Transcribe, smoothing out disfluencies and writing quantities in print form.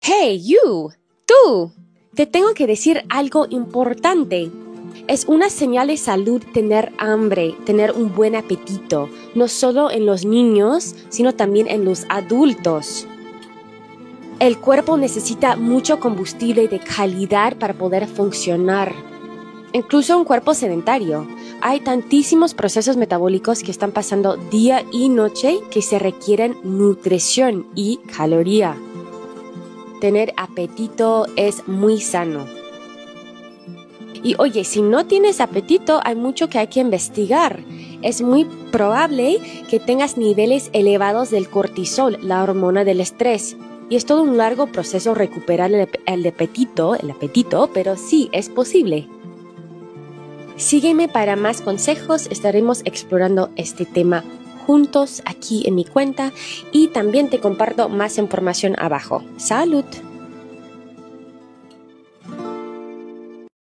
Hey, you, tú, te tengo que decir algo importante. Es una señal de salud tener hambre, tener un buen apetito, no solo en los niños, sino también en los adultos. El cuerpo necesita mucho combustible de calidad para poder funcionar. Incluso un cuerpo sedentario. Hay tantísimos procesos metabólicos que están pasando día y noche que se requieren nutrición y caloría. Tener apetito es muy sano. Y oye, si no tienes apetito, hay mucho que hay que investigar. Es muy probable que tengas niveles elevados del cortisol, la hormona del estrés. Y es todo un largo proceso recuperar el apetito, pero sí, es posible. Sígueme para más consejos, estaremos explorando este tema juntos aquí en mi cuenta y también te comparto más información abajo. ¡Salud!